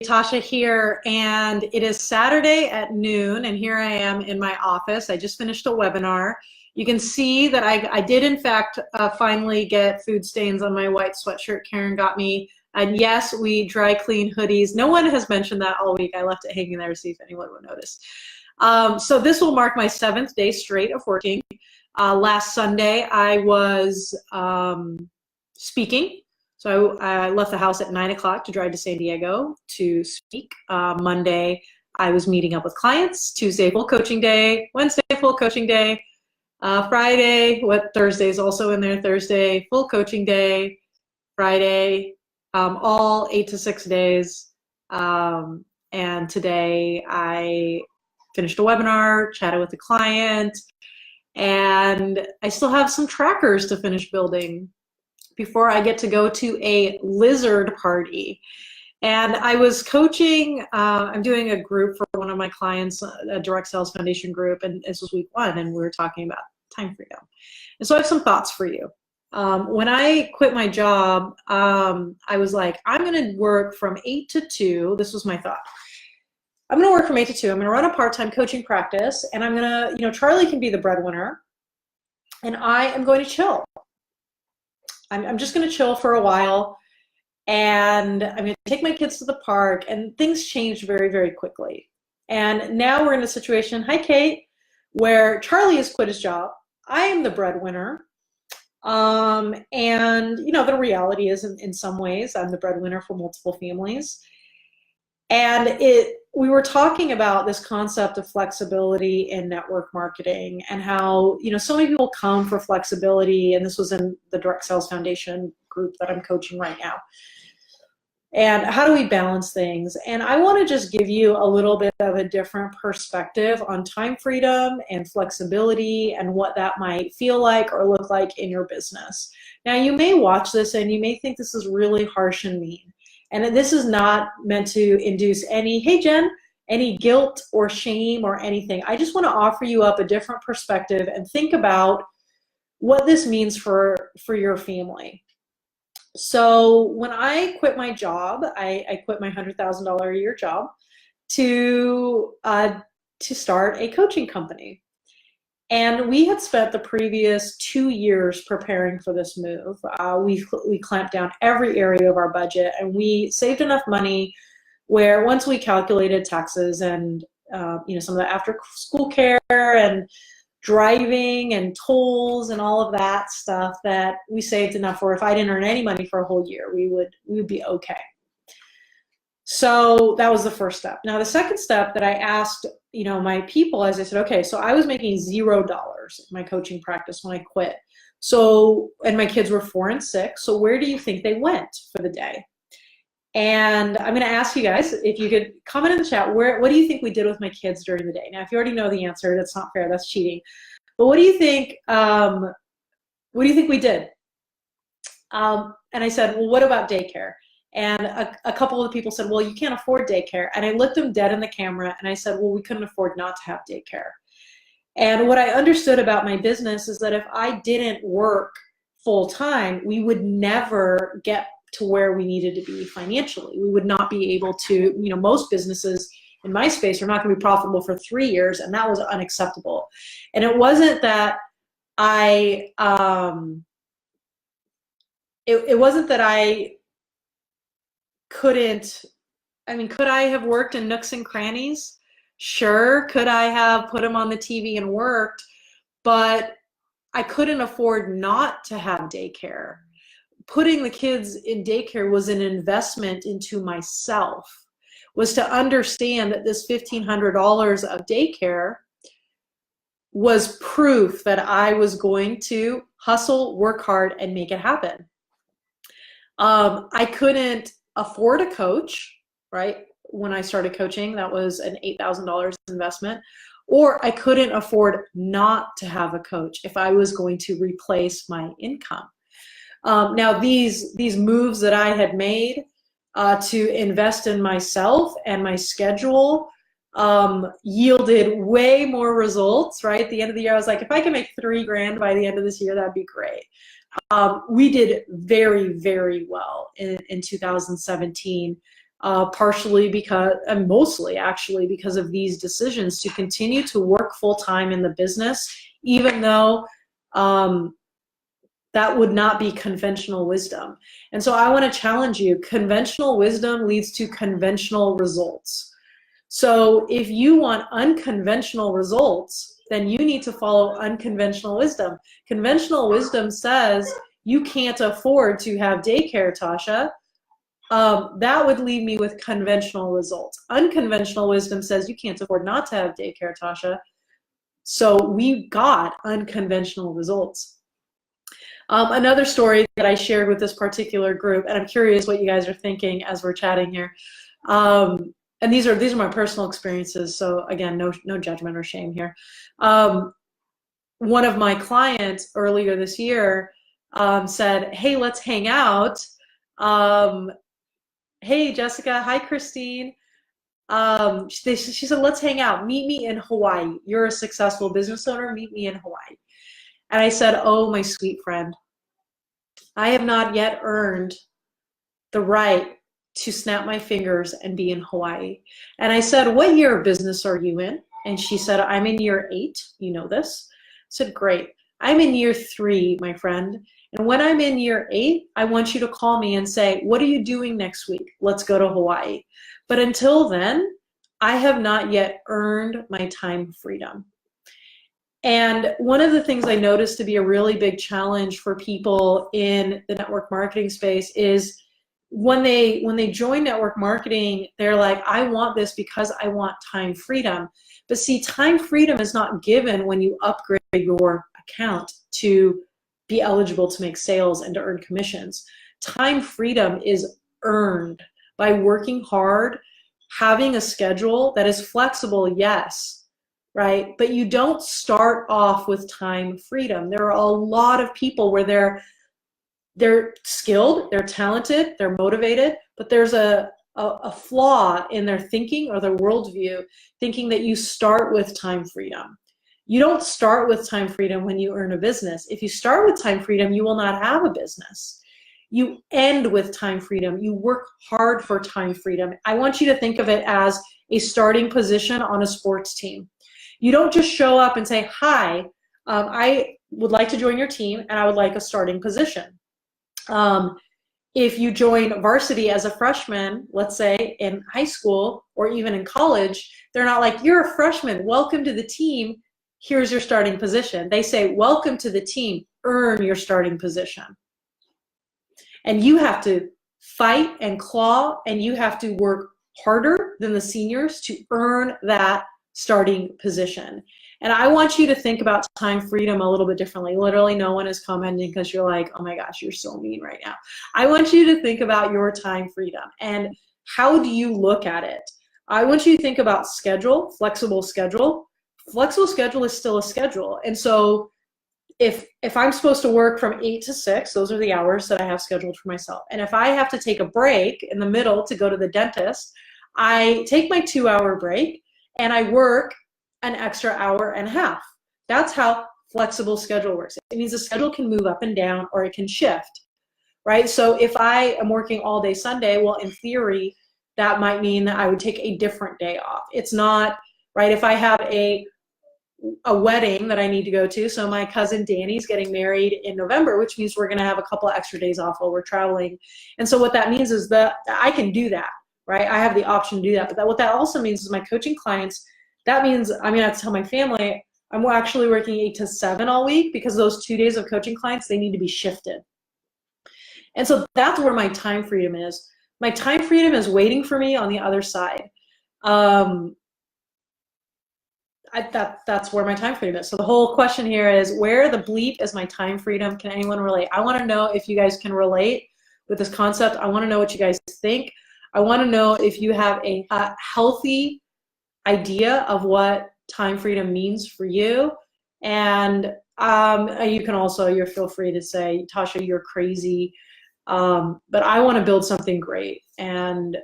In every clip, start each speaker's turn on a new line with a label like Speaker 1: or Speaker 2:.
Speaker 1: Tasha here, and it is Saturday at noon, and here I am in my office. I just finished a webinar. You can see that I did, in fact, finally get food stains on my white sweatshirt Karen got me. And yes, we dry clean hoodies. No one has mentioned that all week. I left it hanging there to see if anyone would notice. So this will mark my 7th day straight of working. Last Sunday, I was speaking. So I left the house at 9 o'clock to drive to San Diego to speak. Monday, I was meeting up with clients. Tuesday, full coaching day. Wednesday, full coaching day. Friday, Thursday is also in there. Thursday, full coaching day. Friday, all 8 to 6 days. And today I finished a webinar, chatted with a client, and I still have some trackers to finish building before I get to go to a lizard party. And I was coaching, I'm doing a group for one of my clients, a direct sales foundation group, and this was week 1, and we were talking about time freedom. And so I have some thoughts for you. When I quit my job, I was like, I'm gonna work from 8 to 2, this was my thought. I'm gonna work from 8 to 2, I'm gonna run a part-time coaching practice, and I'm gonna, Charlie can be the breadwinner, and I am going to chill. I'm just going to chill for a while, and I'm going to take my kids to the park, and things changed very, very quickly. And now we're in a situation, hi Kate, where Charlie has quit his job. I am the breadwinner. And the reality is in some ways, I'm the breadwinner for multiple families. And we were talking about this concept of flexibility in network marketing and how, so many people come for flexibility, and this was in the Direct Sales Foundation group that I'm coaching right now. And how do we balance things? And I want to just give you a little bit of a different perspective on time freedom and flexibility and what that might feel like or look like in your business. Now, you may watch this and you may think this is really harsh and mean. And this is not meant to induce any, hey Jen, any guilt or shame or anything. I just want to offer you up a different perspective and think about what this means for your family. So when I quit my job, I quit my $100,000 a year job to start a coaching company. And we had spent the previous 2 years preparing for this move. We clamped down every area of our budget, and we saved enough money where once we calculated taxes and some of the after school care and driving and tolls and all of that stuff, that we saved enough for if I didn't earn any money for a whole year, we would be okay. So that was the first step. Now the second step that I asked my people, as I said, okay, so I was making $0 in my coaching practice when I quit. So, and my kids were 4 and 6. So where do you think they went for the day? And I'm going to ask you guys, if you could comment in the chat, what do you think we did with my kids during the day? Now, if you already know the answer, that's not fair, that's cheating. But what do you think we did? And I said, well, what about daycare? And a couple of people said, well, you can't afford daycare. And I looked them dead in the camera and I said, well, we couldn't afford not to have daycare. And what I understood about my business is that if I didn't work full time, we would never get to where we needed to be financially. We would not be able to, most businesses in my space are not going to be profitable for 3 years, and that was unacceptable. And it wasn't that it wasn't that I couldn't, could I have worked in nooks and crannies? Sure. Could I have put them on the TV and worked? But I couldn't afford not to have daycare. Putting the kids in daycare was an investment into myself, was to understand that this $1,500 of daycare was proof that I was going to hustle, work hard, and make it happen. I couldn't afford a coach, right? When I started coaching, that was an $8,000 investment. Or I couldn't afford not to have a coach if I was going to replace my income. Now these moves that I had made to invest in myself and my schedule yielded way more results, right? At the end of the year, I was like, if I can make $3 grand by the end of this year, that'd be great. We did very, very well in 2017. partially because, and mostly actually because of these decisions to continue to work full-time in the business, even though that would not be conventional wisdom. And so I want to challenge you. Conventional wisdom leads to conventional results. So if you want unconventional results, then you need to follow unconventional wisdom. Conventional wisdom says you can't afford to have daycare, Tasha. That would leave me with conventional results. Unconventional wisdom says you can't afford not to have daycare, Tasha. So we got unconventional results. Another story that I shared with this particular group, and I'm curious what you guys are thinking as we're chatting here. And these are my personal experiences, so again, no judgment or shame here. One of my clients earlier this year said, "Hey, let's hang out." Hey, Jessica. Hi, Christine. She said, "Let's hang out. Meet me in Hawaii. You're a successful business owner. Meet me in Hawaii." And I said, "Oh, my sweet friend, I have not yet earned the right to snap my fingers and be in Hawaii." And I said, "What year of business are you in?" And she said, "I'm in year 8. You know this." I said, "Great. I'm in year 3, my friend. And when I'm in year 8, I want you to call me and say, what are you doing next week? Let's go to Hawaii. But until then, I have not yet earned my time freedom." And one of the things I noticed to be a really big challenge for people in the network marketing space is when they join network marketing, they're like, I want this because I want time freedom. But see, time freedom is not given when you upgrade your account to be eligible to make sales and to earn commissions. Time freedom is earned by working hard, having a schedule that is flexible, yes, right? But you don't start off with time freedom. There are a lot of people where they're skilled, they're talented, they're motivated, but there's a flaw in their thinking or their worldview, thinking that you start with time freedom. You don't start with time freedom when you earn a business. If you start with time freedom, you will not have a business. You end with time freedom. You work hard for time freedom. I want you to think of it as a starting position on a sports team. You don't just show up and say, "Hi, I would like to join your team and I would like a starting position." If you join varsity as a freshman, let's say in high school or even in college, they're not like, "You're a freshman, welcome to the team, here's your starting position." They say, "Welcome to the team, earn your starting position." And you have to fight and claw, and you have to work harder than the seniors to earn that starting position. And I want you to think about time freedom a little bit differently. Literally, no one is commenting because you're like, "Oh my gosh, you're so mean right now." I want you to think about your time freedom and how do you look at it. I want you to think about schedule, flexible schedule. Flexible schedule is still a schedule. And so if I'm supposed to work from 8 to 6, those are the hours that I have scheduled for myself. And if I have to take a break in the middle to go to the dentist, I take my 2-hour break and I work an extra hour and a half. That's how flexible schedule works. It means the schedule can move up and down or it can shift, right? So if I am working all day Sunday, well, in theory, that might mean that I would take a different day off. It's not, right? If I have a wedding that I need to go to, so my cousin Danny's getting married in November, which means we're gonna have a couple extra days off while we're traveling. And so what that means is that I can do that, right? I have the option to do that. But what that also means is my coaching clients, that means I'm gonna have to tell my family I'm actually working 8 to 7 all week because those 2 days of coaching clients, they need to be shifted. And so that's where my time freedom is. My time freedom is waiting for me on the other side. That's where my time freedom is. So the whole question here is, where the bleep is my time freedom? Can anyone relate? I want to know if you guys can relate with this concept. I want to know what you guys think. I want to know if you have a healthy idea of what time freedom means for you. And you can also, you feel free to say, "Tasha, you're crazy." But I want to build something great. And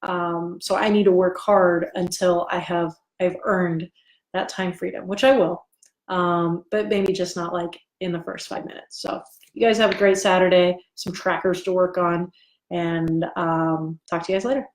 Speaker 1: so I need to work hard until I've earned that time freedom, which I will, but maybe just not like in the first 5 minutes. So you guys have a great Saturday, some trackers to work on, and talk to you guys later.